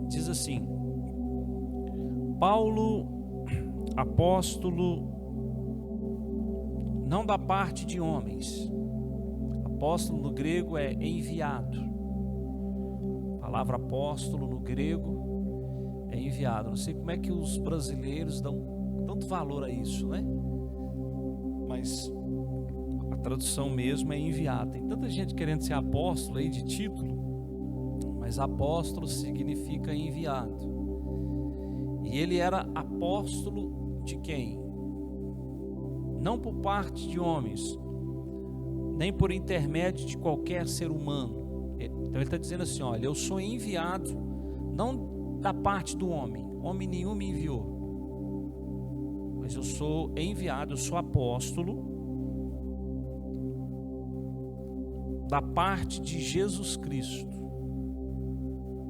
Diz assim: Paulo, apóstolo, não da parte de homens. Apóstolo no grego é enviado. A palavra apóstolo no grego é enviado. Não sei como é que os brasileiros dão tanto valor a isso, né? Mas a tradução mesmo é enviado. Tem tanta gente querendo ser apóstolo aí de título, mas apóstolo significa enviado. E ele era apóstolo de quem? Não por parte de homens, nem por intermédio de qualquer ser humano. Então ele está dizendo assim: olha, eu sou enviado, não da parte do homem, homem nenhum me enviou, mas eu sou enviado, eu sou apóstolo da parte de Jesus Cristo.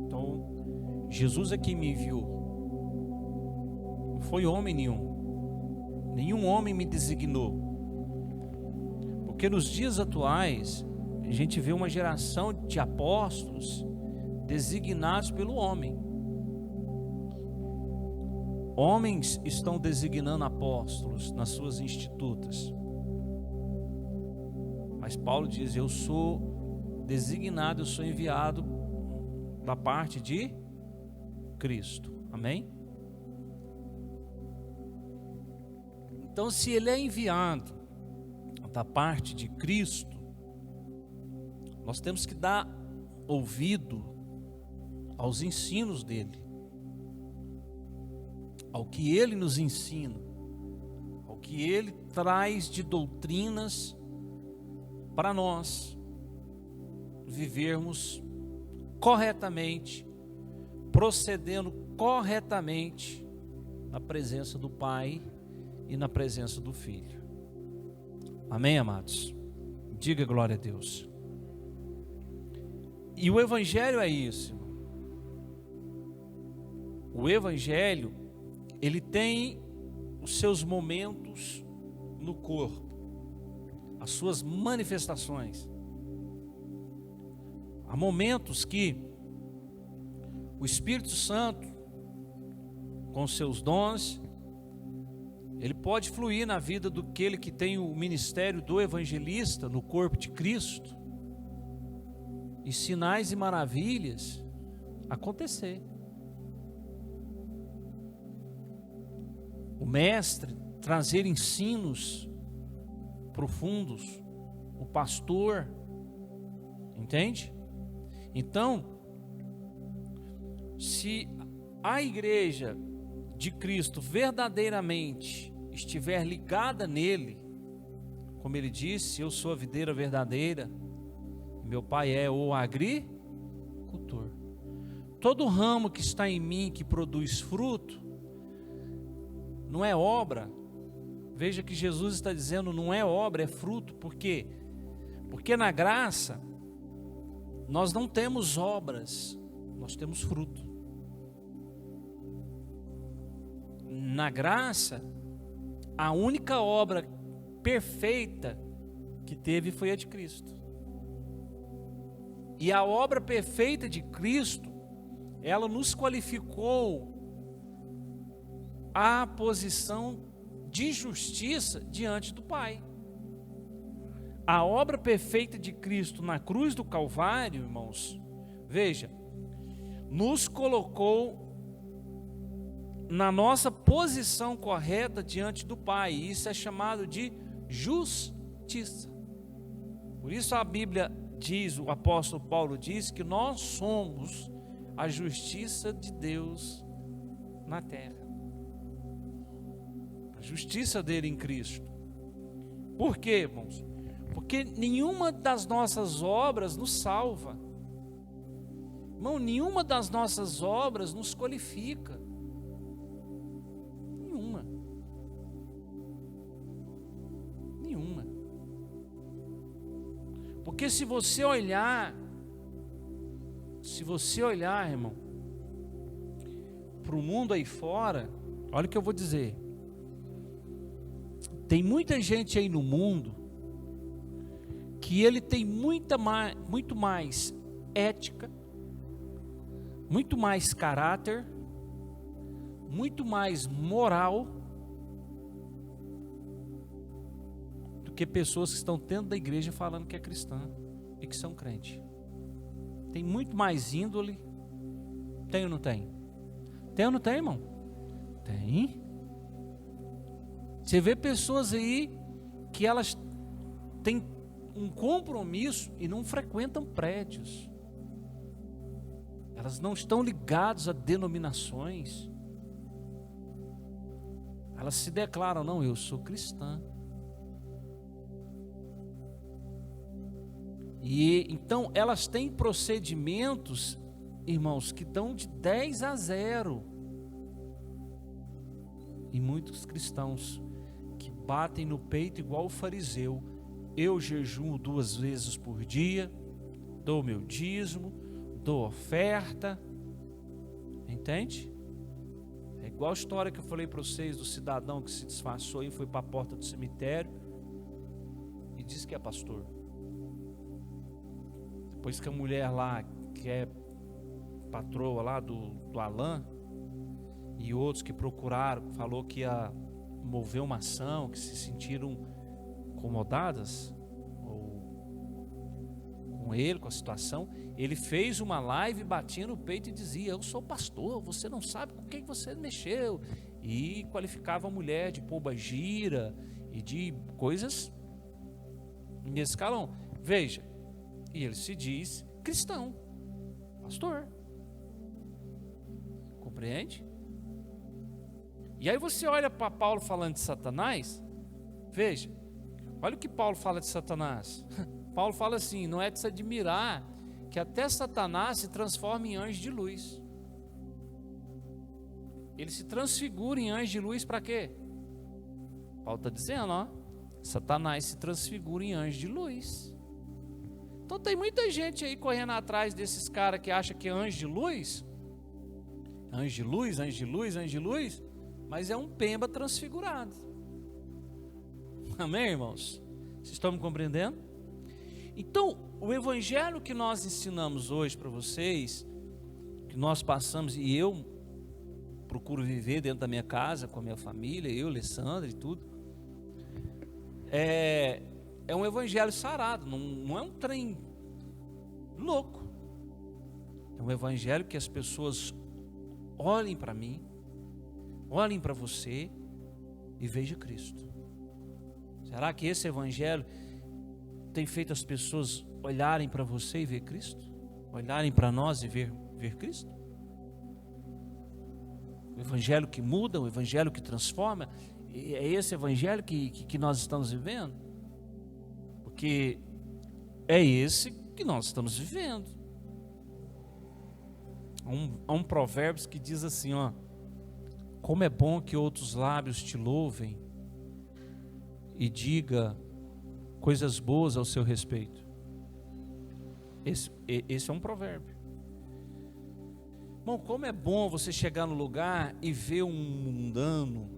Então Jesus é quem me enviou, não foi homem nenhum homem me designou. Porque nos dias atuais a gente vê uma geração de apóstolos designados pelo homem. Homens estão designando apóstolos nas suas institutas. Mas Paulo diz: eu sou designado, eu sou enviado da parte de Cristo. Amém? Então, se ele é enviado da parte de Cristo, nós temos que dar ouvido aos ensinos dele, ao que ele nos ensina, ao que ele traz de doutrinas para nós vivermos corretamente, procedendo corretamente na presença do Pai e na presença do Filho. Amém, amados? Diga glória a Deus. E o Evangelho é isso. O Evangelho, ele tem os seus momentos no corpo, as suas manifestações. Há momentos que o Espírito Santo, com seus dons, ele pode fluir na vida daquele que tem o ministério do evangelista no corpo de Cristo, e sinais e maravilhas acontecer. O mestre trazer ensinos profundos, o pastor, entende? Então, se a igreja de Cristo verdadeiramente estiver ligada nele, como ele disse: eu sou a videira verdadeira, meu pai é o agricultor. Todo ramo que está em mim que produz fruto não é obra. Veja que Jesus está dizendo: não é obra, é fruto. Por quê? Porque na graça nós não temos obras, nós temos fruto. Na graça, a única obra perfeita que teve foi a de Cristo. E a obra perfeita de Cristo, ela nos qualificou à posição de justiça diante do Pai. A obra perfeita de Cristo na cruz do Calvário, irmãos, veja, nos colocou na nossa posição correta diante do Pai. E isso é chamado de justiça. Por isso a Bíblia diz, o apóstolo Paulo diz, que nós somos a justiça de Deus na terra. A justiça dele em Cristo. Por quê, irmãos? Porque nenhuma das nossas obras nos salva. Irmão, nenhuma das nossas obras nos qualifica. Nenhuma. Porque se você olhar, irmão, para o mundo aí fora, olha o que eu vou dizer. Tem muita gente aí no mundo que ele tem muito mais ética, muito mais caráter, muito mais moral do que pessoas que estão dentro da igreja falando que é cristã e que são crente. Tem muito mais índole. Tem ou não tem? Tem ou não tem, irmão? Tem. Você vê pessoas aí que elas têm um compromisso e não frequentam prédios. Elas não estão ligadas a denominações. Elas se declaram, não, eu sou cristã. E então elas têm procedimentos, irmãos, que dão de 10-0. E muitos cristãos que batem no peito igual o fariseu. Eu jejuo 2 vezes por dia, dou meu dízimo, dou oferta. Entende? É igual a história que eu falei para vocês do cidadão que se disfarçou e foi para a porta do cemitério e disse que é pastor. Depois que a mulher lá, que é patroa lá do Alain, e outros que procuraram, falou que ia mover uma ação, que se sentiram incomodadas com ele, com a situação, ele fez uma live, batia no peito e dizia: eu sou pastor, você não sabe com quem você mexeu, e qualificava a mulher de pombagira e de coisas nesse escalão. Veja, e ele se diz cristão, pastor, compreende? E aí você olha para Paulo falando de Satanás. Veja, olha o que Paulo fala de Satanás. Paulo fala assim: não é de se admirar que até Satanás se transforma em anjo de luz. Ele se transfigura em anjo de luz para quê? Paulo está dizendo, ó, Satanás se transfigura em anjo de luz. Então tem muita gente aí correndo atrás desses caras que acham que é anjo de luz. Anjo de luz, anjo de luz, anjo de luz. Mas é um pemba transfigurado. Amém, irmãos? Vocês estão me compreendendo? Então, o evangelho que nós ensinamos hoje para vocês, que nós passamos, e eu procuro viver dentro da minha casa, com a minha família, eu, Alessandra e tudo, é um evangelho sarado, não é um trem louco. É um evangelho que as pessoas olhem para mim, olhem para você e vejam Cristo. Será que esse evangelho tem feito as pessoas olharem para você e ver Cristo? Olharem para nós e ver Cristo? O evangelho que muda, o evangelho que transforma, é esse evangelho que nós estamos vivendo? Porque é esse que nós estamos vivendo. Há um provérbio que diz assim, ó: como é bom que outros lábios te louvem e diga coisas boas ao seu respeito. Esse é um provérbio. Bom, como é bom você chegar no lugar e ver um mundano,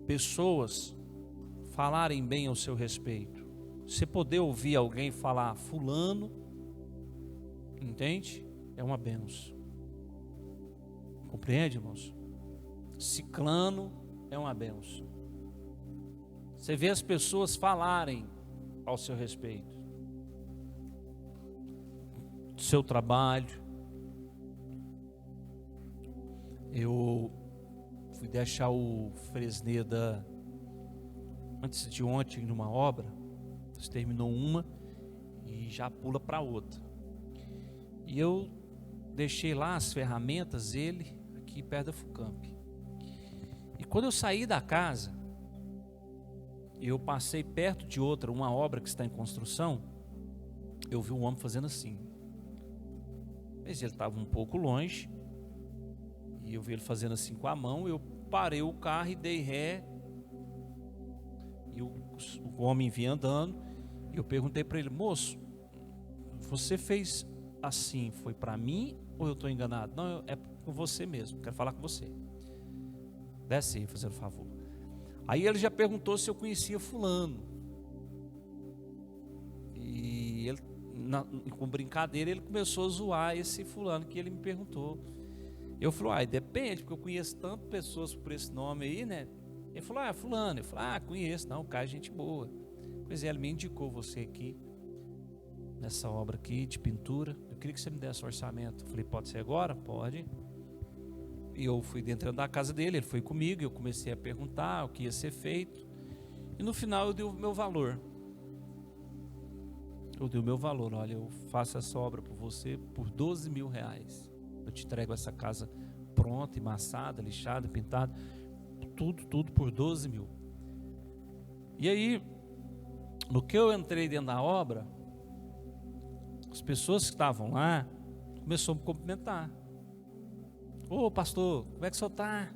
pessoas falarem bem ao seu respeito. Você poder ouvir alguém falar fulano, entende? É uma bênção. Compreende, irmãos? Ciclano é uma bênção. Você vê as pessoas falarem ao seu respeito, do seu trabalho. Eu fui deixar o Fresneda antes de ontem numa obra. Você terminou uma e já pula para outra. E eu deixei lá as ferramentas, ele aqui perto da Fucamp. E quando eu saí da casa, eu passei perto de outra, uma obra que está em construção. Eu vi um homem fazendo assim, mas ele estava um pouco longe, e eu vi ele fazendo assim com a mão. Eu parei o carro e dei ré, e o homem vinha andando. E eu perguntei para ele: moço, você fez assim, foi para mim ou eu estou enganado? Não, é com você mesmo, quero falar com você. Desce aí, fazendo favor. Aí ele já perguntou se eu conhecia fulano. E ele, com brincadeira, ele começou a zoar esse fulano que ele me perguntou. Eu falei, depende, porque eu conheço tantas pessoas por esse nome aí, né? Ele falou, fulano. Eu falei, conheço, não, cara, gente boa. Pois é, ele me indicou você aqui, nessa obra aqui de pintura. Eu queria que você me desse orçamento. Eu falei, pode ser agora? Pode. E eu fui dentro da casa dele, ele foi comigo, eu comecei a perguntar o que ia ser feito. E no final eu dei o meu valor. Olha, eu faço essa obra por você por R$12.000. Eu te entrego essa casa pronta, emassada, lixada, pintada, tudo por 12 mil. E aí, no que eu entrei dentro da obra, as pessoas que estavam lá começaram a me cumprimentar. Ô pastor, como é que o senhor está?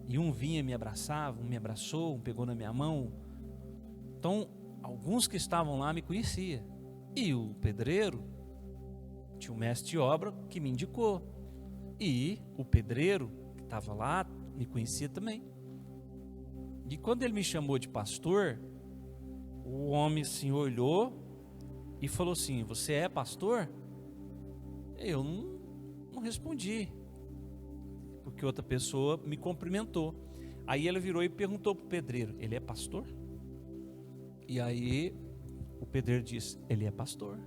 E um vinha, me abraçava, um me abraçou, um pegou na minha mão. Então, alguns que estavam lá me conheciam. E o pedreiro, tinha um mestre de obra que me indicou. E o pedreiro que estava lá me conhecia também. E quando ele me chamou de pastor, o homem assim olhou e falou assim, você é pastor? Eu não respondi, porque outra pessoa me cumprimentou. Aí ele virou e perguntou para o pedreiro, ele é pastor? E aí o pedreiro disse, ele é pastor.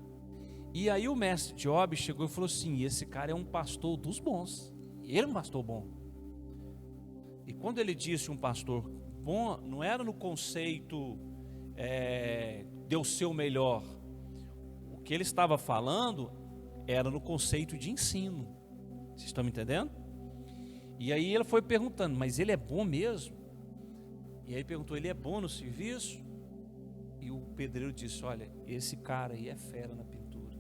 E aí o mestre de obra chegou e falou assim, esse cara é um pastor dos bons. Ele é um pastor bom. E quando ele disse um pastor bom, não era no conceito deu seu melhor. O que ele estava falando era no conceito de ensino. Vocês estão me entendendo? E aí ele foi perguntando, mas ele é bom mesmo? E aí perguntou, ele é bom no serviço? E o pedreiro disse, olha, esse cara aí é fera na pintura.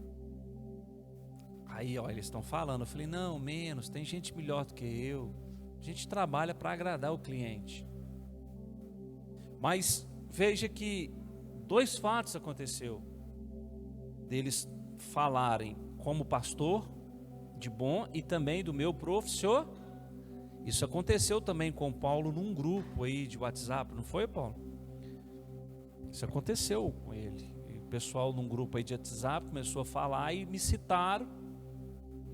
Aí, olha, eles estão falando. Eu falei, não, menos, tem gente melhor do que eu. A gente trabalha para agradar o cliente. Mas veja que 2 fatos aconteceu. Deles falarem como pastor de bom e também do meu professor. Isso aconteceu também com Paulo num grupo aí de WhatsApp, não foi, Paulo? Isso aconteceu com ele. E o pessoal num grupo aí de WhatsApp começou a falar e me citaram.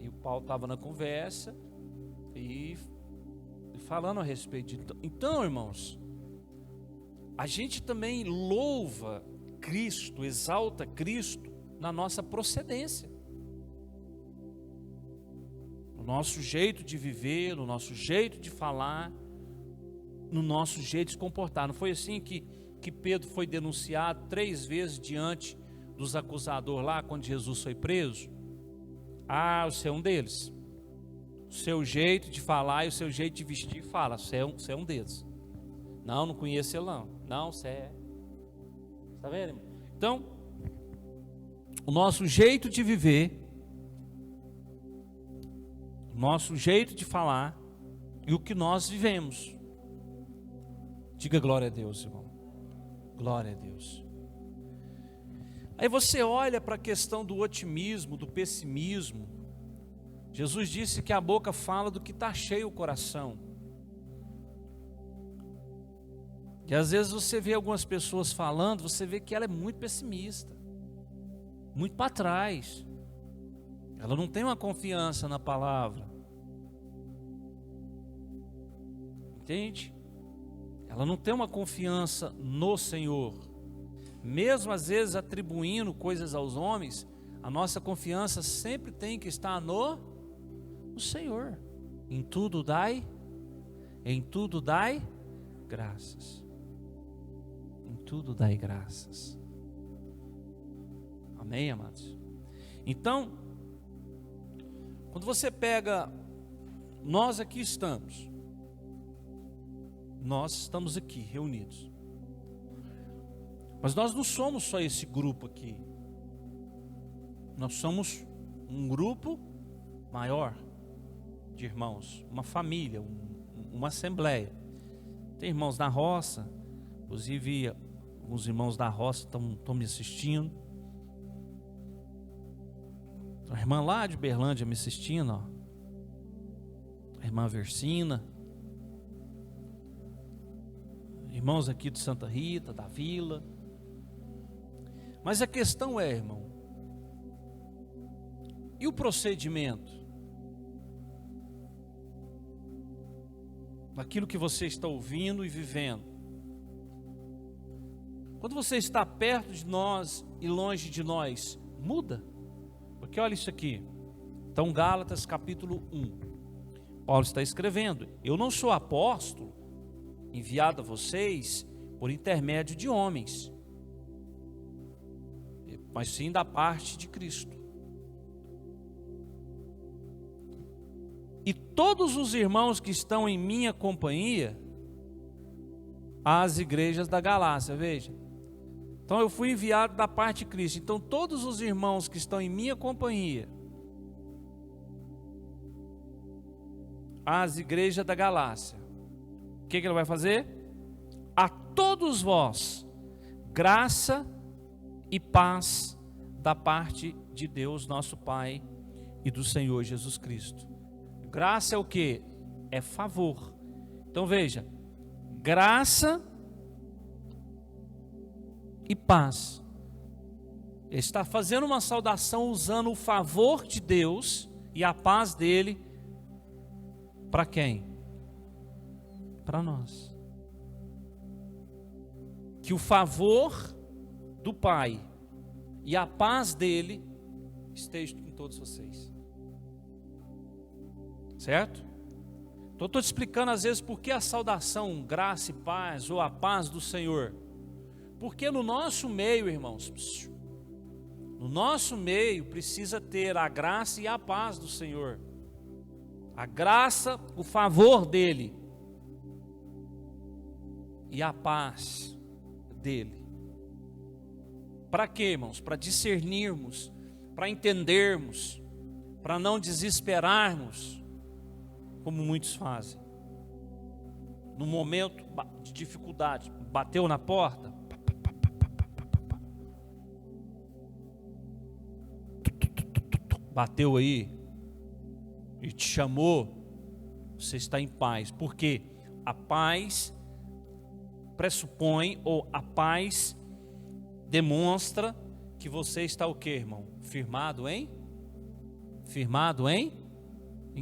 E o Paulo estava na conversa e falando a respeito de... Então, irmãos, a gente também louva Cristo, exalta Cristo na nossa procedência, no nosso jeito de viver, no nosso jeito de falar, no nosso jeito de se comportar. Não foi assim que Pedro foi denunciado 3 vezes diante dos acusadores lá quando Jesus foi preso? Você é um deles. O seu jeito de falar e o seu jeito de vestir fala, você é um deles. Não conheço ele não. Não, você é. Está vendo, irmão? Então, o nosso jeito de viver, o nosso jeito de falar e o que nós vivemos. Diga glória a Deus, irmão. Glória a Deus. Aí você olha para a questão do otimismo, do pessimismo. Jesus disse que a boca fala do que está cheio o coração. E às vezes você vê algumas pessoas falando, você vê que ela é muito pessimista, muito para trás. Ela não tem uma confiança na palavra. Entende? Ela não tem uma confiança no Senhor. Mesmo às vezes atribuindo coisas aos homens, a nossa confiança sempre tem que estar no Senhor. Em tudo dai graças. Em tudo dai graças. Amém, amados? Então, quando você pega, nós estamos aqui reunidos. Mas nós não somos só esse grupo aqui. Nós somos um grupo maior de irmãos, uma família, uma assembleia. Tem irmãos da roça, inclusive alguns irmãos da roça estão me assistindo. A irmã lá de Berlândia me assistindo, ó. A irmã Versina. Irmãos aqui de Santa Rita, da Vila. Mas a questão é, irmão, e o procedimento? daquilo que você está ouvindo e vivendo. Quando você está perto de nós e longe de nós, muda. Porque olha isso aqui. Então, Gálatas capítulo 1. Paulo está escrevendo: eu não sou apóstolo, enviado a vocês por intermédio de homens, mas sim da parte de Cristo. E todos os irmãos que estão em minha companhia, às igrejas da Galácia, veja. Então eu fui enviado da parte de Cristo. Então todos os irmãos que estão em minha companhia, às igrejas da Galácia, o que ele vai fazer? A todos vós, graça e paz da parte de Deus nosso Pai e do Senhor Jesus Cristo. Graça é o que? É favor. Então veja, graça e paz. Ele está fazendo uma saudação usando o favor de Deus e a paz dele para quem? Para nós. Que o favor do Pai e a paz dele esteja com todos vocês. Certo? Então estou te explicando às vezes por que a saudação, graça e paz, ou a paz do Senhor. Porque no nosso meio, irmãos, no nosso meio precisa ter a graça e a paz do Senhor. A graça, o favor dele. E a paz dele. Para quê, irmãos? Para discernirmos, para entendermos, para não desesperarmos, como muitos fazem. No momento de dificuldade, bateu na porta, bateu aí e te chamou, você está em paz. Porque a paz pressupõe, ou a paz demonstra que você está o quê, irmão? Firmado em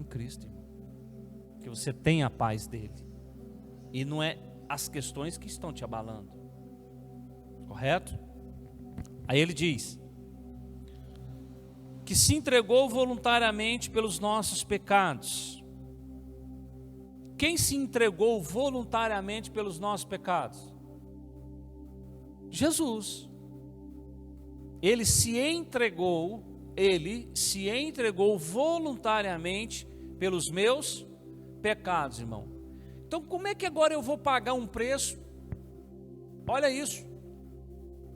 Cristo, irmão. Que você tem a paz dele. E não é as questões que estão te abalando. Correto? Aí ele diz que se entregou voluntariamente pelos nossos pecados. Quem se entregou voluntariamente pelos nossos pecados? Jesus. Ele se entregou voluntariamente pelos meus pecados, irmão. Então como é que agora eu vou pagar um preço? Olha isso.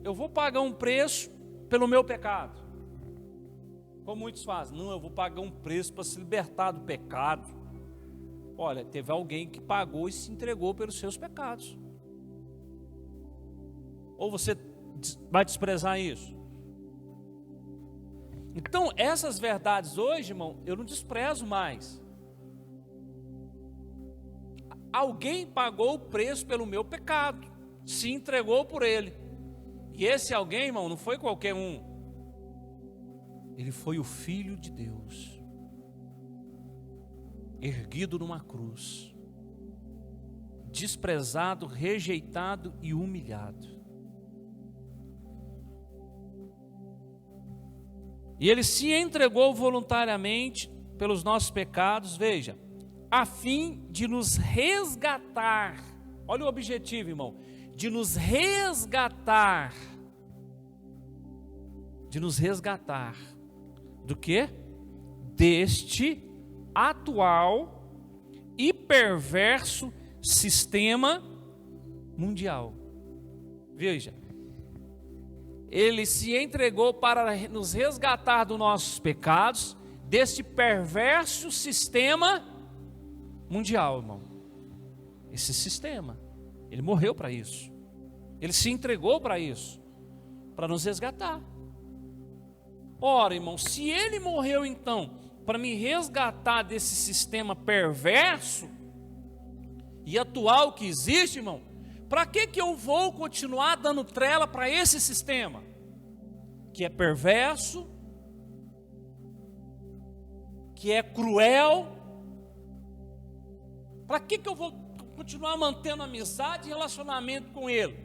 Eu vou pagar um preço pelo meu pecado. Como muitos fazem. Não, eu vou pagar um preço para se libertar do pecado. Olha, teve alguém que pagou e se entregou pelos seus pecados. Ou você vai desprezar isso? Então, essas verdades hoje, irmão, eu não desprezo mais. Alguém pagou o preço pelo meu pecado, se entregou por ele. E esse alguém, irmão, não foi qualquer um. Ele foi o Filho de Deus, erguido numa cruz, desprezado, rejeitado e humilhado. E ele se entregou voluntariamente pelos nossos pecados, veja, a fim de nos resgatar. Olha o objetivo, irmão, de nos resgatar. De nos resgatar. Do que? Deste atual e perverso sistema mundial. Veja, ele se entregou para nos resgatar dos nossos pecados, deste perverso sistema mundial, irmão. Esse sistema, ele morreu para isso. Ele se entregou para isso, para nos resgatar. Ora, irmão, se ele morreu então para me resgatar desse sistema perverso e atual que existe, irmão, para que eu vou continuar dando trela para esse sistema que é perverso, que é cruel? Para que eu vou continuar mantendo amizade e relacionamento com ele.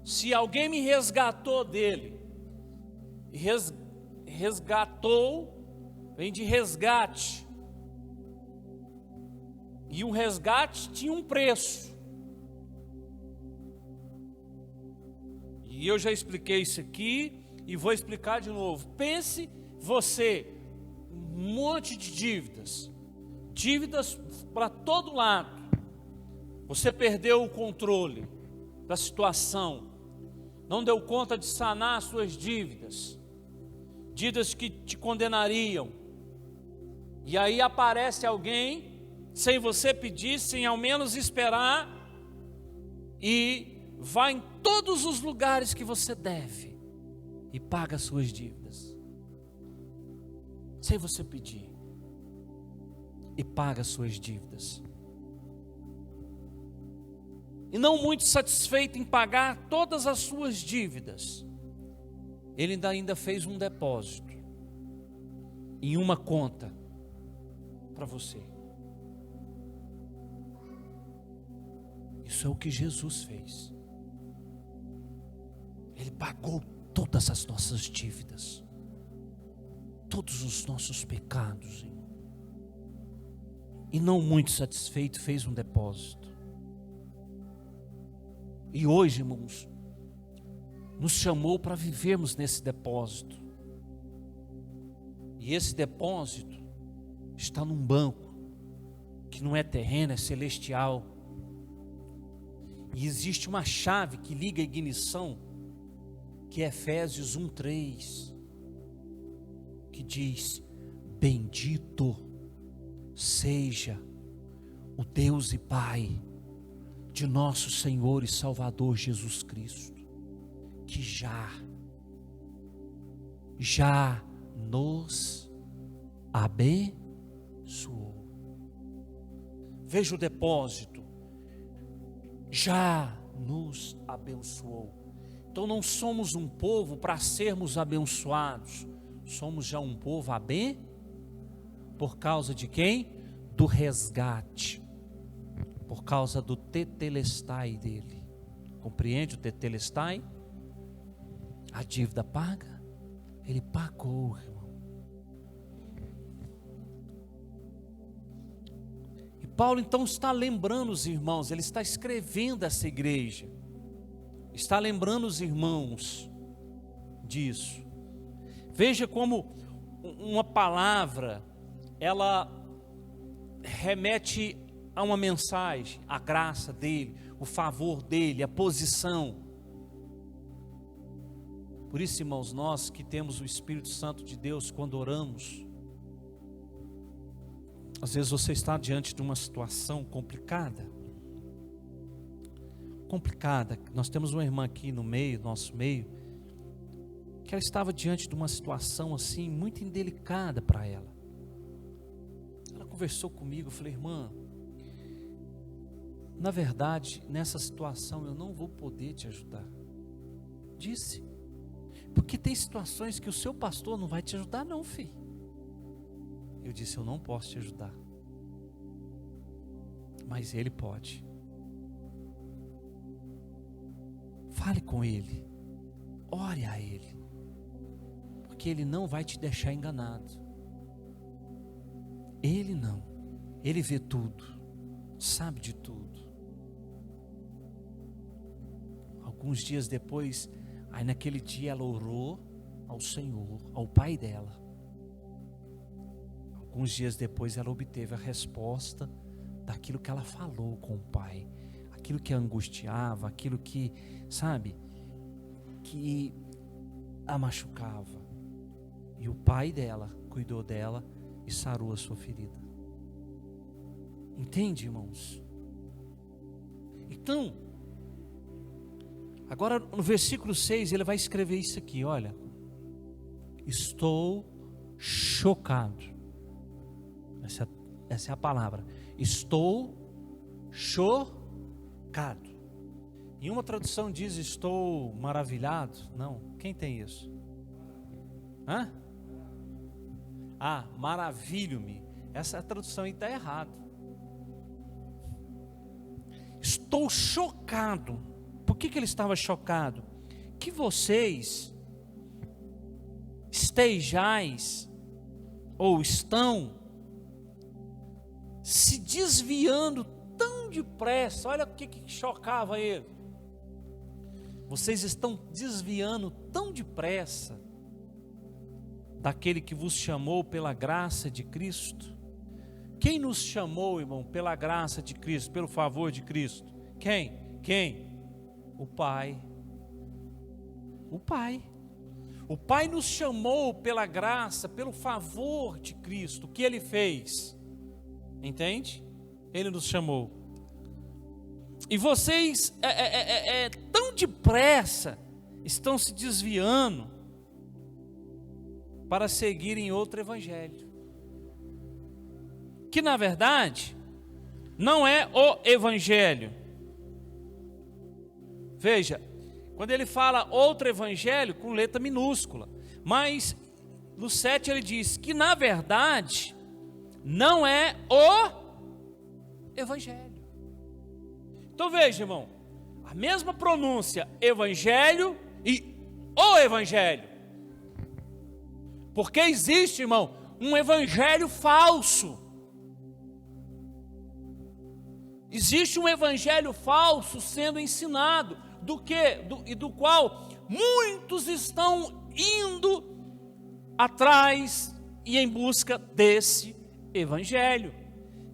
Se alguém me resgatou dele, resgatou, vem de resgate, e um resgate tinha um preço. E eu já expliquei isso aqui e vou explicar de novo. Pense você, um monte de dívidas para todo lado. Você perdeu o controle da situação, não deu conta de sanar as suas dívidas que te condenariam. E aí aparece alguém, sem você pedir, sem ao menos esperar, e vai em todos os lugares que você deve e paga as suas dívidas, sem você pedir, e paga as suas dívidas. E não muito satisfeito em pagar todas as suas dívidas, ele ainda fez um depósito em uma conta para você. Isso é o que Jesus fez. Ele pagou todas as nossas dívidas, todos os nossos pecados, irmão. E não muito satisfeito, fez um depósito. E hoje, irmãos, nos chamou para vivermos nesse depósito. E esse depósito está num banco que não é terreno, é celestial. E existe uma chave que liga a ignição, que é Efésios 1:3, que diz: bendito seja o Deus e Pai de nosso Senhor e Salvador Jesus Cristo, que já nos abençoou. Veja o depósito, já nos abençoou. Então não somos um povo para sermos abençoados, somos já um povo por causa de quem? Do resgate, por causa do tetelestai dele. Compreende o tetelestai? A dívida paga? Ele pagou, irmão. E Paulo então está lembrando os irmãos, ele está escrevendo essa igreja, está lembrando os irmãos disso. Veja como uma palavra, ela remete a uma mensagem, a graça dele, o favor dele, a posição. Por isso, irmãos, nós que temos o Espírito Santo de Deus, quando oramos, às vezes você está diante de uma situação complicada. Nós temos uma irmã aqui no meio, nosso meio, que ela estava diante de uma situação assim, muito indelicada para ela. Ela conversou comigo, eu falei: irmã, na verdade, nessa situação eu não vou poder te ajudar. Disse. Porque tem situações que o seu pastor não vai te ajudar não, filho. Eu disse: eu não posso te ajudar, mas ele pode. Fale com ele, ore a ele, porque ele não vai te deixar enganado. Ele não, ele vê tudo, sabe de tudo. Alguns dias depois, aí naquele dia ela orou ao Senhor, ao pai dela. Alguns dias depois ela obteve a resposta daquilo que ela falou com o pai, aquilo que a angustiava, aquilo que, sabe, que a machucava. E o pai dela cuidou dela e sarou a sua ferida. Entende, irmãos? Então, agora no versículo 6 ele vai escrever isso aqui, olha: estou chocado. Essa é a palavra. Estou chocado. Em uma tradução diz estou maravilhado. Não, quem tem isso? Maravilho-me. Essa tradução aí está errada. Estou chocado. Por que ele estava chocado? Que vocês estejais ou estão se desviando tão depressa. Olha o que chocava ele. Vocês estão desviando tão depressa daquele que vos chamou pela graça de Cristo. Quem nos chamou, irmão, pela graça de Cristo, pelo favor de Cristo? Quem? O Pai. O Pai. O Pai nos chamou pela graça, pelo favor de Cristo. O que Ele fez? Entende? Ele nos chamou. E vocês tão depressa estão se desviando para seguirem outro evangelho, que na verdade não é o evangelho. Veja, quando ele fala outro evangelho com letra minúscula, mas no 7 ele diz que na verdade não é o evangelho. Então veja, irmão, a mesma pronúncia evangelho e o evangelho. Porque existe, irmão, um evangelho falso. Existe um evangelho falso sendo ensinado, do qual muitos estão indo atrás e em busca desse evangelho,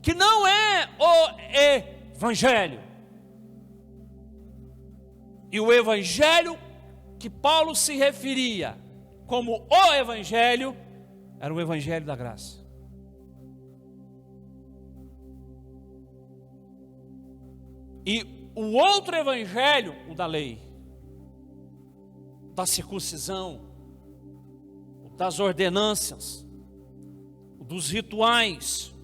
que não é o evangelho. E o evangelho que Paulo se referia como o evangelho era o evangelho da graça. E o outro evangelho, o da lei, da circuncisão, o das ordenanças, o dos rituais,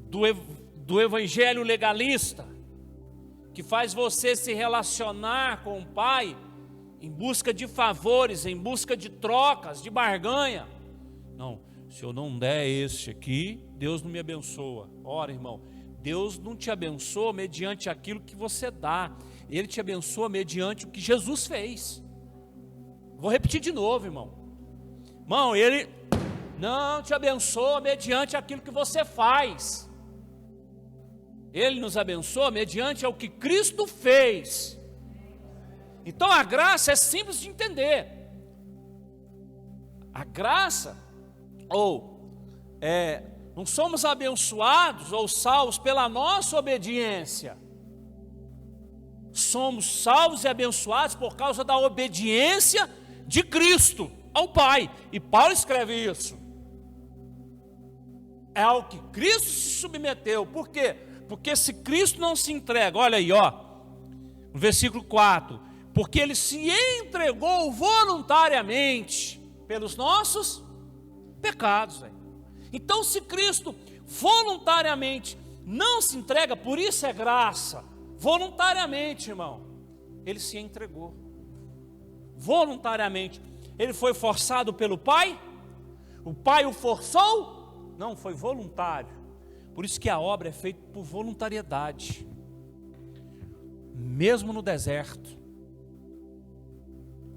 do evangelho legalista, que faz você se relacionar com o Pai em busca de favores, em busca de trocas, de barganha. Não, se eu não der este aqui, Deus não me abençoa. Ora, irmão, Deus não te abençoa mediante aquilo que você dá, Ele te abençoa mediante o que Jesus fez. Vou repetir de novo, irmão. Irmão, Ele não te abençoa mediante aquilo que você faz. Ele nos abençoa mediante o que Cristo fez. Então a graça é simples de entender. A graça, não somos abençoados ou salvos pela nossa obediência. Somos salvos e abençoados por causa da obediência de Cristo ao Pai. E Paulo escreve isso. É ao que Cristo se submeteu. Por quê? Porque se Cristo não se entrega, olha aí, no versículo 4, porque Ele se entregou voluntariamente pelos nossos pecados. Então, se Cristo voluntariamente não se entrega, por isso é graça, voluntariamente, irmão, Ele se entregou, voluntariamente. Ele foi forçado pelo Pai? O Pai o forçou? Não, foi voluntário. Por isso que a obra é feita por voluntariedade. Mesmo no deserto,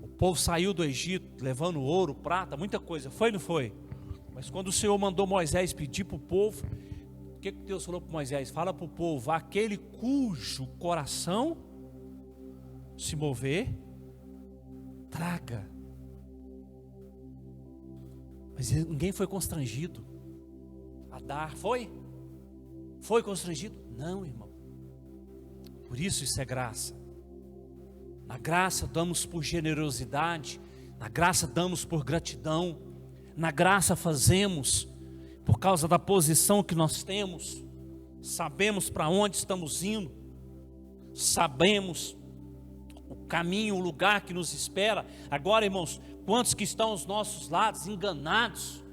o povo saiu do Egito levando ouro, prata, muita coisa, foi ou não foi? Mas quando o Senhor mandou Moisés pedir para o povo, o que Deus falou para Moisés? Fala para o povo: aquele cujo coração se mover, traga. Mas ninguém foi constrangido a dar, foi? Foi constrangido? Não, irmão. Por isso é graça. Na graça damos por generosidade, na graça damos por gratidão, na graça fazemos por causa da posição que nós temos, sabemos para onde estamos indo, sabemos o caminho, o lugar que nos espera. Agora, irmãos, quantos que estão aos nossos lados enganados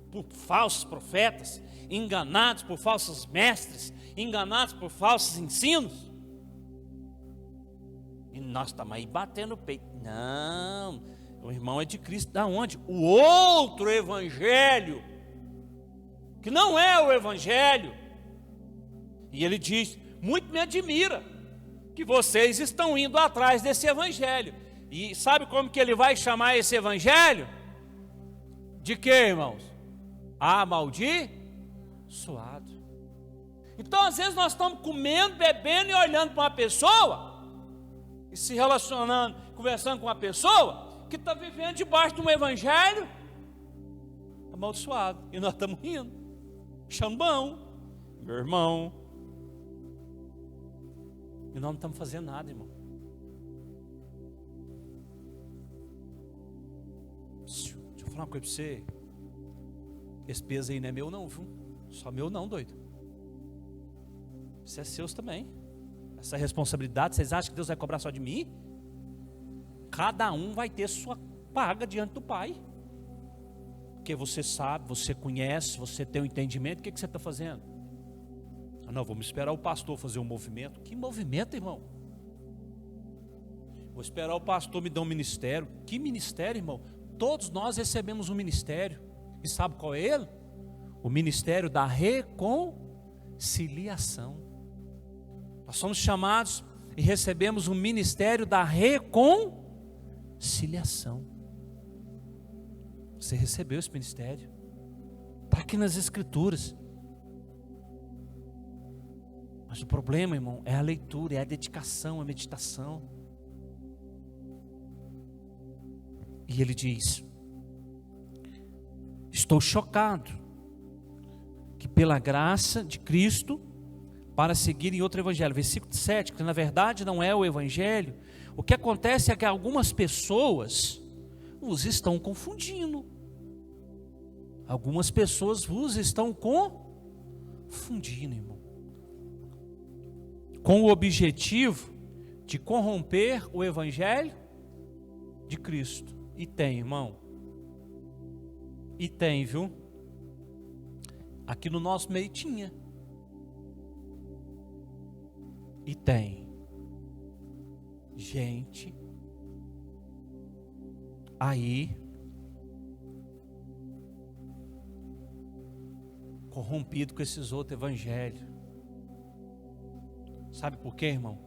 por falsos profetas, enganados por falsos mestres, enganados por falsos ensinos, e nós estamos aí batendo o peito. Não, O irmão é de Cristo. Da onde? O outro evangelho, que não é o evangelho. E ele diz: muito me admira que vocês estão indo atrás desse evangelho. E sabe como que ele vai chamar esse evangelho? De quê, irmãos? Amaldiçoado. Então, às vezes, nós estamos comendo, bebendo e olhando para uma pessoa, e se relacionando, conversando com uma pessoa que está vivendo debaixo de um evangelho amaldiçoado. E nós estamos rindo. Xambão, meu irmão. E nós não estamos fazendo nada, irmão. Deixa eu falar uma coisa para você. Esse peso aí não é meu não, viu? Só meu não, doido. Isso é seus também. Essa responsabilidade, vocês acham que Deus vai cobrar só de mim? Cada um vai ter sua paga diante do Pai. Porque você sabe, você conhece, você tem um entendimento. O que você está fazendo? Não, vamos esperar o pastor fazer um movimento. Que movimento, irmão? Vou esperar o pastor me dar um ministério. Que ministério, irmão? Todos nós recebemos um ministério. E sabe qual é ele? O ministério da reconciliação. Nós somos chamados e recebemos o ministério da reconciliação. Você recebeu esse ministério. Está aqui nas Escrituras. Mas o problema, irmão, é a leitura, é a dedicação, a meditação. E ele diz: estou chocado que pela graça de Cristo, para seguir em outro evangelho. Versículo 7, que na verdade não é o evangelho. O que acontece é que algumas pessoas vos estão confundindo. Algumas pessoas vos estão confundindo, irmão. Com o objetivo de corromper o evangelho de Cristo. E tem, irmão. E tem, viu? Aqui no nosso meio tinha. E tem gente aí corrompido com esses outros evangelhos. Sabe por quê, irmão?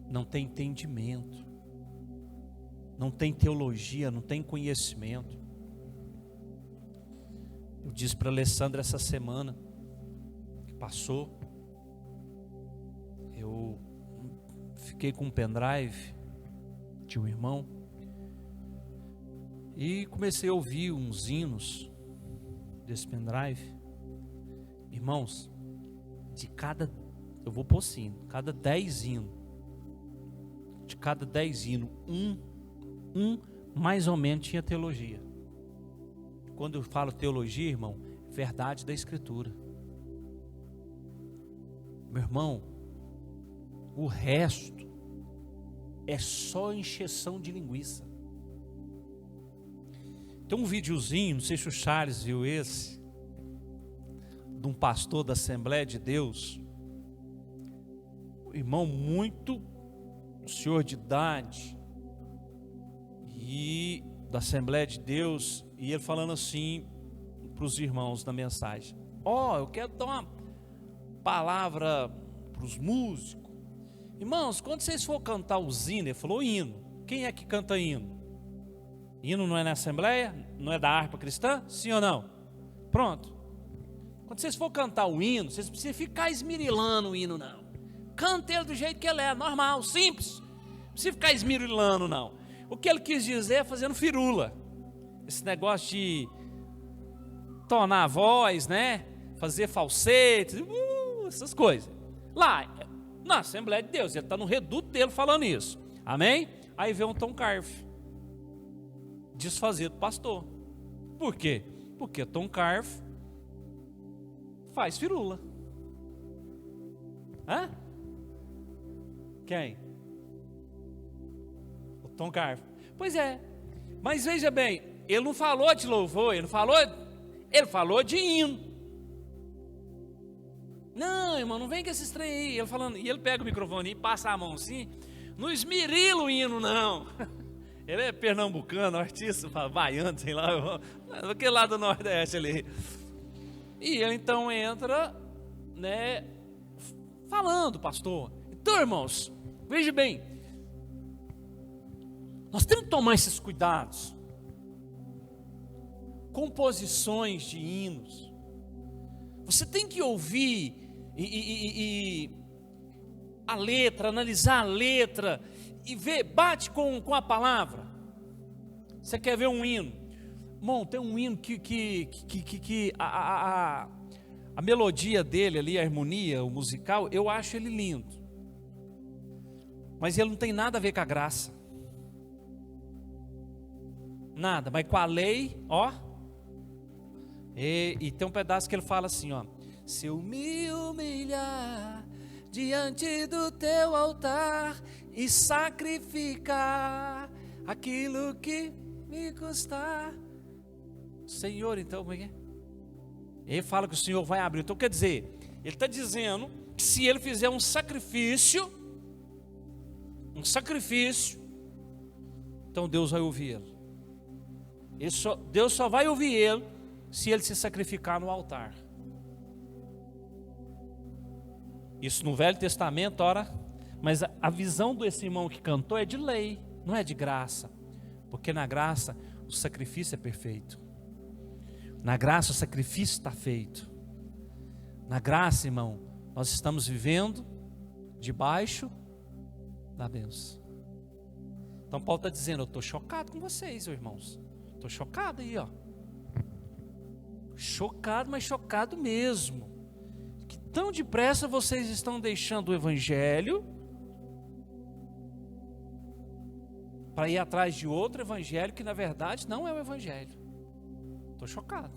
Não tem entendimento, não tem teologia, não tem conhecimento. Eu disse para a Alessandra essa semana que passou, eu fiquei com um pendrive de um irmão e comecei a ouvir uns hinos desse pendrive. Irmãos, eu vou pôr assim, cada 10 hinos, de cada 10 hinos, um mais ou menos tinha teologia. Quando eu falo teologia, irmão, verdade da Escritura. Meu irmão, o resto é só encheção de linguiça. Tem um videozinho, não sei se o Charles viu esse, de um pastor da Assembleia de Deus, um irmão muito senhor de idade, e da Assembleia de Deus, e ele falando assim para os irmãos na mensagem: eu quero dar uma palavra para os músicos. Irmãos, quando vocês for cantar os hinos, ele falou hino. Quem é que canta hino? Hino não é na Assembleia? Não é da harpa cristã? Sim ou não? Pronto. Quando vocês for cantar o hino, vocês não precisam ficar esmirilando o hino, não. Canta ele do jeito que ele é, normal, simples. Não precisa ficar esmirilando, não. O que ele quis dizer é fazendo firula. Esse negócio de tonar a voz, né? Fazer falsete, essas coisas. Lá, na Assembleia de Deus, ele está no reduto dele falando isso. Amém? Aí vem um Tom Carf desfazer do pastor. Por quê? Porque Tom Carf faz firula. Hã? Quem? O Tom Carf. Pois é. Mas veja bem, ele não falou de louvor, ele falou de hino. Não, irmão, não vem com esses trem aí. Ele falando, e ele pega o microfone e passa a mão assim. Não esmirila o hino, não. Ele é pernambucano, artista, baiano, sei lá, daquele lado do Nordeste ali. E ele então entra, né, falando, pastor. Então, irmãos, veja bem, nós temos que tomar esses cuidados. Composições de hinos. Você tem que ouvir a letra, analisar a letra e ver, bate com a palavra. Você quer ver um hino? Bom, tem um hino que a melodia dele ali, a harmonia, o musical, eu acho ele lindo. Mas ele não tem nada a ver com a graça. Nada, mas com a lei, ó. E tem um pedaço que ele fala assim, ó: se eu me humilhar diante do teu altar e sacrificar aquilo que me custar, Senhor, então como é que é? Ele fala que o Senhor vai abrir. Então quer dizer, ele está dizendo que se ele fizer um sacrifício, então Deus vai ouvir ele. Deus só vai ouvir ele se ele se sacrificar no altar. Isso no Velho Testamento, ora, mas a visão desse irmão que cantou é de lei, não é de graça, porque na graça o sacrifício é perfeito. Na graça o sacrifício está feito. Na graça, irmão, nós estamos vivendo debaixo da bênção. Então Paulo está dizendo, eu estou chocado com vocês, irmãos. Estou chocado aí, ó. Chocado, mas chocado mesmo. Que tão depressa vocês estão deixando o evangelho para ir atrás de outro evangelho que na verdade não é o evangelho. Estou chocado.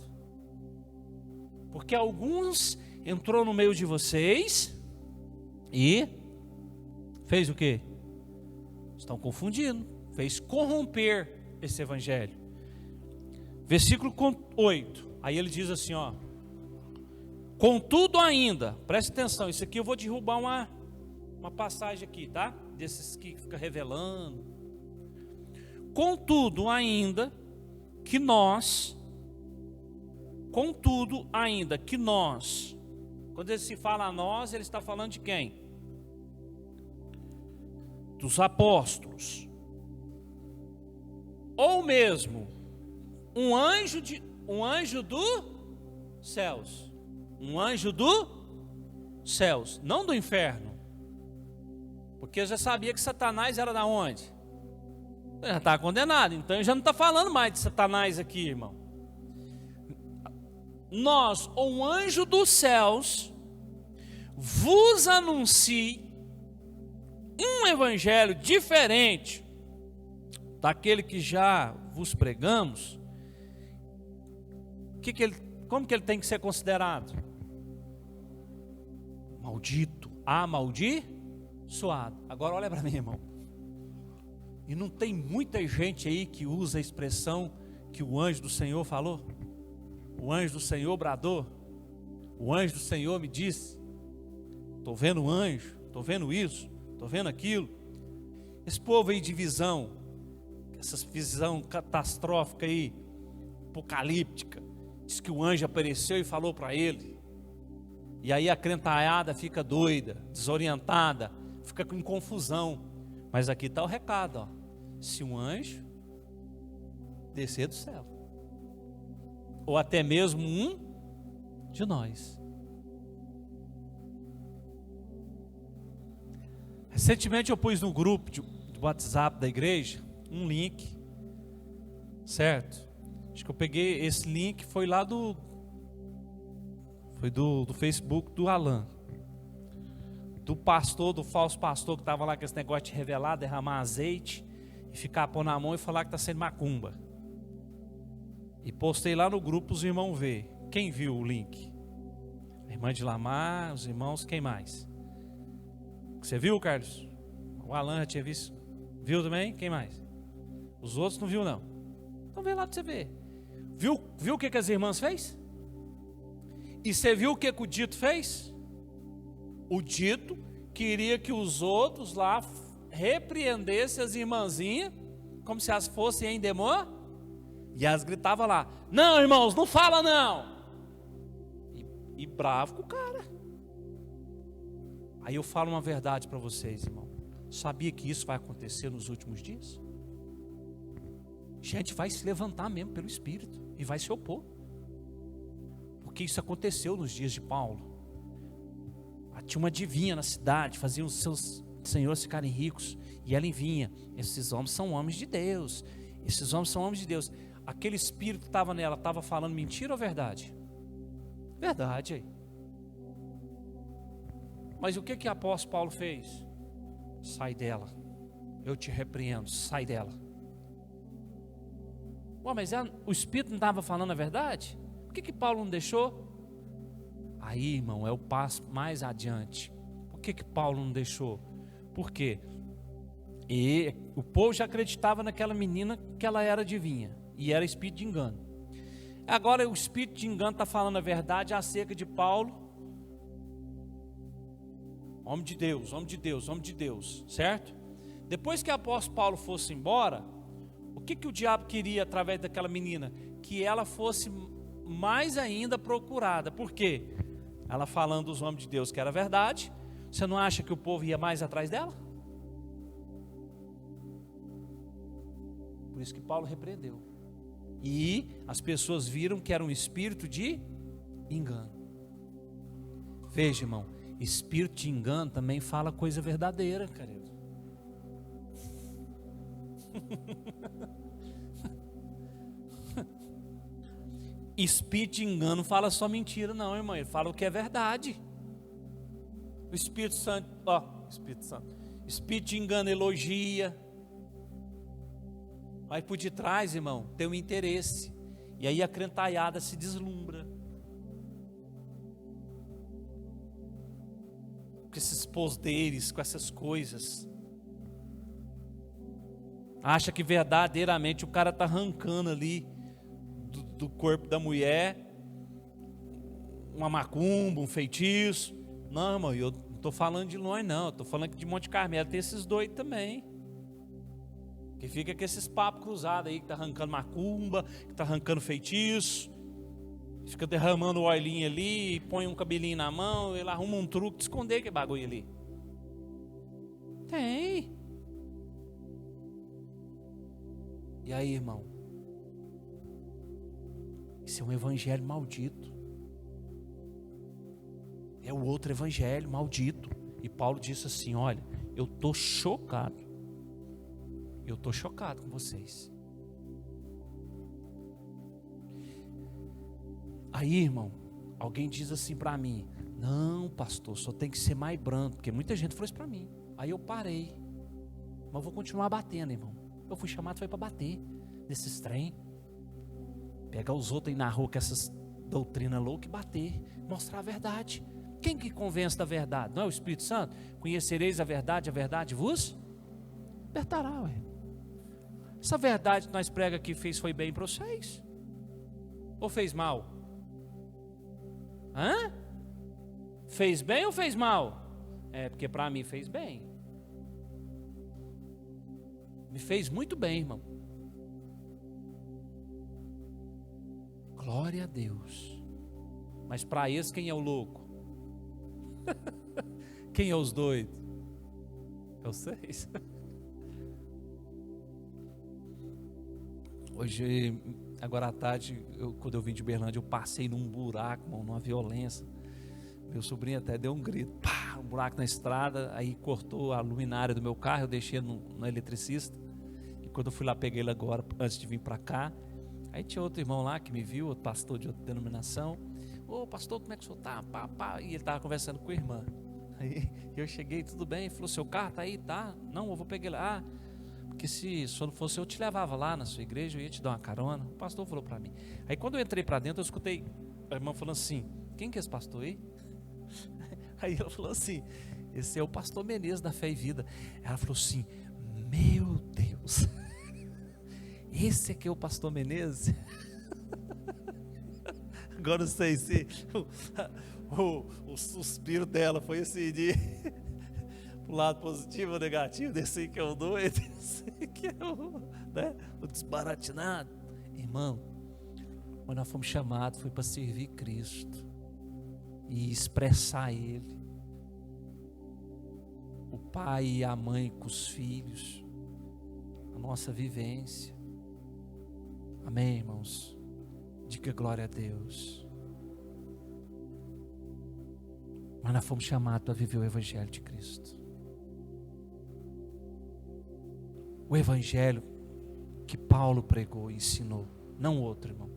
Porque alguns entrou no meio de vocês e fez o quê? Estão confundindo. Fez corromper esse evangelho. Versículo 8. Aí ele diz assim, ó: contudo ainda, preste atenção, isso aqui eu vou derrubar uma passagem aqui, tá? Desses que fica revelando. Contudo ainda que nós, quando ele se fala a nós, ele está falando de quem? Dos apóstolos. Ou mesmo um anjo dos céus. Um anjo dos céus, não do inferno. Porque eu já sabia que Satanás era da onde? Ele já estava condenado, então ele já não está falando mais de Satanás aqui, irmão. Nós, ou um anjo dos céus, vos anuncie um evangelho diferente daquele que já vos pregamos. Como que ele tem que ser considerado? Maldito, amaldiçoado. Agora olha para mim, irmão. E não tem muita gente aí que usa a expressão que o anjo do Senhor falou? O anjo do Senhor bradou. O anjo do Senhor me disse: estou vendo um anjo, estou vendo isso, estou vendo aquilo. Esse povo aí de visão, essa visão catastrófica aí, apocalíptica, diz que o anjo apareceu e falou para ele. E aí a crentalhada fica doida, desorientada, fica com confusão. Mas aqui está o recado, ó. Se um anjo descer do céu, ou até mesmo um de nós. Recentemente eu pus no grupo do WhatsApp da igreja um link, certo? Acho que eu peguei esse link, foi lá do Facebook do Alan, do pastor, do falso pastor que estava lá com esse negócio de revelar, derramar azeite e ficar pondo na mão e falar que está sendo macumba. E postei lá no grupo, os irmãos ver. Quem viu o link? A irmã de Lamar, os irmãos, quem mais? Você viu, Carlos? O Alan já tinha visto. Viu também? Quem mais? Os outros não viu não. Então vê lá para você ver. Viu o que as irmãs fez? E você viu o que o dito fez? O dito queria que os outros lá repreendessem as irmãzinhas como se elas fossem em demônio. E elas gritavam lá: não, irmãos, não fala não. E bravo com o cara. Aí eu falo uma verdade para vocês, irmão. Sabia que isso vai acontecer nos últimos dias? Gente vai se levantar mesmo pelo Espírito e vai se opor. Porque isso aconteceu nos dias de Paulo. Tinha uma adivinha na cidade, fazia os seus senhores ficarem ricos. E ela vinha: esses homens são homens de Deus. Esses homens são homens de Deus. Aquele espírito que estava nela, estava falando mentira ou verdade? Verdade aí. Mas o que o apóstolo Paulo fez? Sai dela. Eu te repreendo, sai dela. Ué, mas o espírito não estava falando a verdade? Por que Paulo não deixou? Aí, irmão, é o passo mais adiante. Por que Paulo não deixou? Por quê? E o povo já acreditava naquela menina que ela era adivinha. E era espírito de engano. Agora o espírito de engano está falando a verdade acerca de Paulo. Homem de Deus, homem de Deus, homem de Deus. Certo? Depois que o apóstolo Paulo fosse embora, o que o diabo queria através daquela menina? Que ela fosse mais ainda procurada. Por quê? Ela falando dos homens de Deus que era verdade. Você não acha que o povo ia mais atrás dela? Por isso que Paulo repreendeu. E as pessoas viram que era um espírito de engano. Veja, irmão, espírito de engano também fala coisa verdadeira, querido. Espírito de engano fala só mentira, não, irmão. Ele fala o que é verdade. O Espírito Santo, Espírito de engano elogia. Mas por detrás, irmão, tem um interesse. E aí a crentaiada se deslumbra. Com esses poderes, com essas coisas. Acha que verdadeiramente o cara está arrancando ali do corpo da mulher uma macumba, um feitiço. Não, irmão, eu não estou falando de nós não. Estou falando que de Monte Carmelo tem esses doidos também. Que fica com esses papos cruzados aí, que está arrancando macumba, que está arrancando feitiço, fica derramando o olhinho ali, põe um cabelinho na mão, ele arruma um truque de esconder que bagulho ali. Tem. E aí, irmão? Isso é um evangelho maldito. É o outro evangelho maldito. E Paulo disse assim: olha, eu estou chocado. Eu estou chocado com vocês. Aí, irmão, alguém diz assim para mim: não, pastor, só tem que ser mais brando. Porque muita gente falou isso para mim. Aí eu parei. Mas eu vou continuar batendo, irmão. Eu fui chamado, foi para bater nesses trem. Pegar os outros aí na rua com essas doutrinas loucas e bater. Mostrar a verdade. Quem que convence da verdade? Não é o Espírito Santo? Conhecereis a verdade vos libertará, ué. Essa verdade que nós pregamos aqui foi bem para vocês? Ou fez mal? Hã? Fez bem ou fez mal? É, porque para mim fez bem. Me fez muito bem, irmão. Glória a Deus. Mas para esse, quem é o louco? Quem é os doidos? É vocês. Hoje, agora à tarde, quando eu vim de Berlândia, eu passei num buraco, numa violência. Meu sobrinho até deu um grito, pá, um buraco na estrada, aí cortou a luminária do meu carro, eu deixei no eletricista. E quando eu fui lá, peguei ele agora, antes de vir para cá. Aí tinha outro irmão lá que me viu, outro pastor de outra denominação. Ô pastor, como é que o senhor tá? Pá, pá. E ele estava conversando com a irmã. Aí eu cheguei, tudo bem? Ele falou: seu carro tá aí? Tá? Não, eu vou pegar ele. Ah, porque se não fosse eu te levava lá na sua igreja, eu ia te dar uma carona. O pastor falou para mim. Aí quando eu entrei para dentro, eu escutei a irmã falando assim: quem que é esse pastor aí? Aí ela falou assim: esse é o pastor Menezes da Fé e Vida. Ela falou assim: meu Deus, esse aqui é o pastor Menezes? Agora não sei se o suspiro dela foi assim de... o lado positivo ou negativo, desse aí que é o doido, desse aí que é o desbaratinado. Irmão, mas nós fomos chamados, foi para servir Cristo e expressar Ele. O pai e a mãe com os filhos, a nossa vivência. Amém, irmãos? Diga glória a Deus. Mas nós fomos chamados para viver o Evangelho de Cristo. O Evangelho que Paulo pregou e ensinou, não outro, irmão,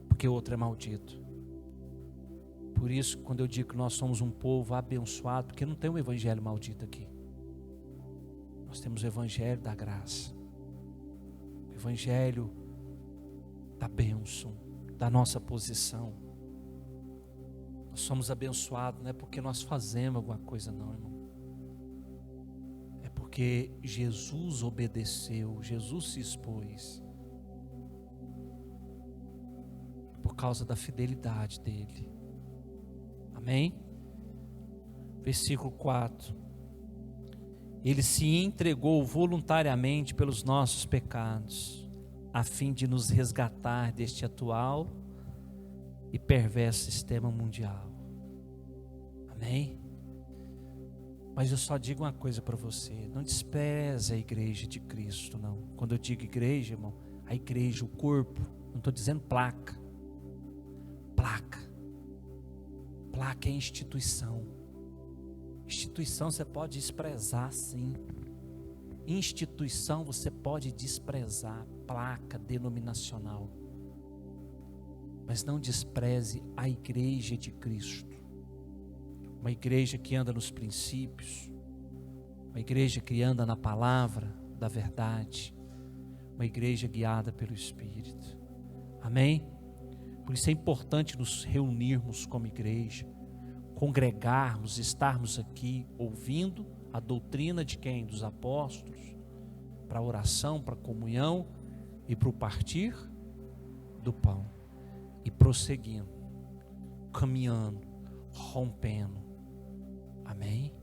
porque o outro é maldito. Por isso, quando eu digo que nós somos um povo abençoado, porque não tem um evangelho maldito aqui. Nós temos o evangelho da graça, o evangelho da bênção, da nossa posição. Nós somos abençoados não é porque nós fazemos alguma coisa não, irmão. É porque Jesus obedeceu, Jesus se expôs. Por causa da fidelidade dele. Amém? Versículo 4. Ele se entregou voluntariamente pelos nossos pecados, a fim de nos resgatar deste atual e perverso sistema mundial. Amém? Mas eu só digo uma coisa para você: não despreze a igreja de Cristo, não. Quando eu digo igreja, irmão, a igreja, o corpo, não estou dizendo placa. Placa é instituição. Instituição você pode desprezar, sim. Instituição você pode desprezar. Placa denominacional. Mas não despreze a igreja de Cristo. Uma igreja que anda nos princípios. Uma igreja que anda na palavra da verdade. Uma igreja guiada pelo Espírito. Amém? Por isso é importante nos reunirmos como igreja, congregarmos, estarmos aqui ouvindo a doutrina de quem? Dos apóstolos, para a oração, para a comunhão e para o partir do pão. E prosseguindo, caminhando, rompendo. Amém?